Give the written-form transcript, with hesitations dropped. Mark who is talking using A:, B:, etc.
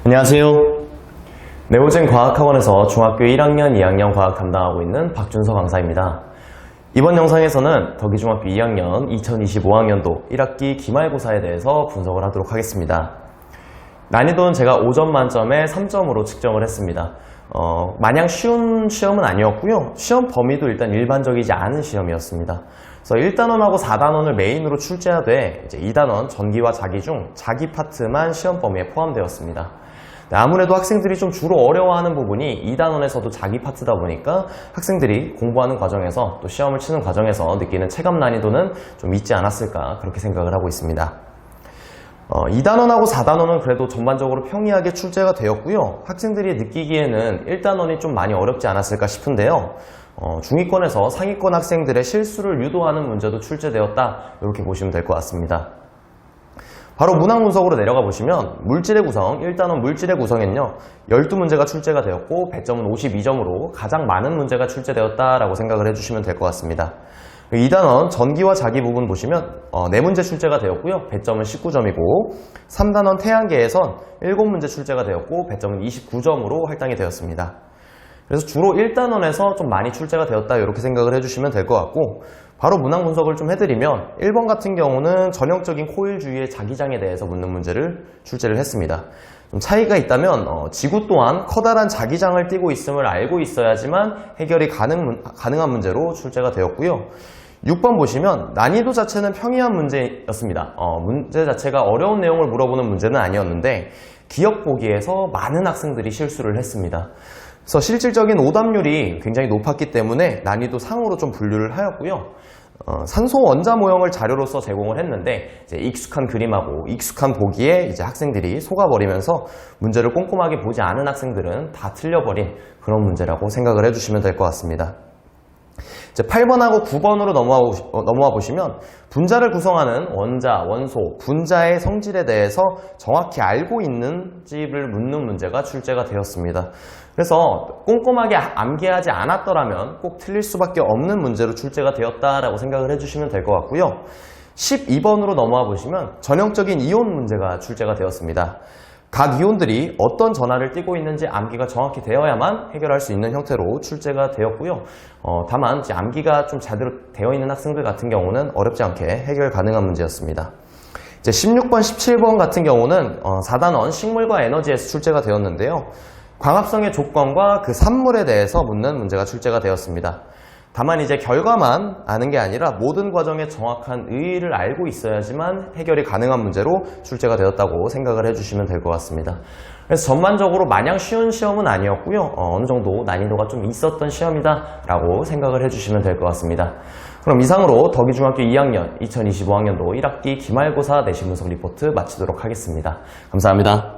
A: 안녕하세요. 네오젠 과학학원에서 중학교 1학년, 2학년 과학 담당하고 있는 박준서 강사입니다. 이번 영상에서는 덕이중학교 2학년 2025학년도 1학기 기말고사에 대해서 분석을 하도록 하겠습니다. 난이도는 제가 5점 만점에 3점으로 측정을 했습니다. 마냥 쉬운 시험은 아니었고요. 시험 범위도 일단 일반적이지 않은 시험이었습니다. 그래서 1단원하고 4단원을 메인으로 출제하되 이제 2단원 전기와 자기 중 자기 파트만 시험 범위에 포함되었습니다. 아무래도 학생들이 좀 주로 어려워하는 부분이 2단원에서도 자기 파트다 보니까 학생들이 공부하는 과정에서 또 시험을 치는 과정에서 느끼는 체감 난이도는 좀 있지 않았을까 그렇게 생각을 하고 있습니다. 2단원하고 4단원은 그래도 전반적으로 평이하게 출제가 되었고요. 학생들이 느끼기에는 1단원이 좀 많이 어렵지 않았을까 싶은데요. 중위권에서 상위권 학생들의 실수를 유도하는 문제도 출제되었다 이렇게 보시면 될 것 같습니다. 바로 문항 분석으로 내려가 보시면 물질의 구성, 1단원 물질의 구성엔요 12문제가 출제가 되었고 배점은 52점으로 가장 많은 문제가 출제되었다라고 생각을 해주시면 될 것 같습니다. 2단원 전기와 자기 부분 보시면 4문제 출제가 되었고요. 배점은 19점이고 3단원 태양계에선 7문제 출제가 되었고 배점은 29점으로 할당이 되었습니다. 그래서 주로 1단원에서 좀 많이 출제가 되었다 이렇게 생각을 해주시면 될 것 같고 바로 문항 분석을 좀 해드리면 1번 같은 경우는 전형적인 코일 주위의 자기장에 대해서 묻는 문제를 출제를 했습니다. 좀 차이가 있다면 지구 또한 커다란 자기장을 띠고 있음을 알고 있어야지만 해결이 가능한 문제로 출제가 되었고요. 6번 보시면 난이도 자체는 평이한 문제였습니다. 문제 자체가 어려운 내용을 물어보는 문제는 아니었는데 기억 보기에서 많은 학생들이 실수를 했습니다. 그래서 실질적인 오답률이 굉장히 높았기 때문에 난이도 상으로 좀 분류를 하였고요. 산소 원자 모형을 자료로서 제공을 했는데 이제 익숙한 그림하고 익숙한 보기에 이제 학생들이 속아버리면서 문제를 꼼꼼하게 보지 않은 학생들은 다 틀려버린 그런 문제라고 생각을 해주시면 될 것 같습니다. 이제 8번하고 9번으로 넘어와 보시면 분자를 구성하는 원자, 원소, 분자의 성질에 대해서 정확히 알고 있는지를 묻는 문제가 출제가 되었습니다. 그래서 꼼꼼하게 암기하지 않았더라면 꼭 틀릴 수밖에 없는 문제로 출제가 되었다라고 생각을 해주시면 될 것 같고요. 12번으로 넘어와 보시면 전형적인 이온 문제가 출제가 되었습니다. 각 이온들이 어떤 전하를 띠고 있는지 암기가 정확히 되어야만 해결할 수 있는 형태로 출제가 되었고요. 다만 이제 암기가 좀 제대로 되어 있는 학생들 같은 경우는 어렵지 않게 해결 가능한 문제였습니다. 이제 16번, 17번 같은 경우는 4단원 식물과 에너지에서 출제가 되었는데요. 광합성의 조건과 그 산물에 대해서 묻는 문제가 출제가 되었습니다. 다만 이제 결과만 아는 게 아니라 모든 과정의 정확한 의의를 알고 있어야지만 해결이 가능한 문제로 출제가 되었다고 생각을 해주시면 될 것 같습니다. 그래서 전반적으로 마냥 쉬운 시험은 아니었고요. 어느 정도 난이도가 좀 있었던 시험이다 라고 생각을 해주시면 될 것 같습니다. 그럼 이상으로 덕이중학교 2학년 2025학년도 1학기 기말고사 내신 분석 리포트 마치도록 하겠습니다. 감사합니다.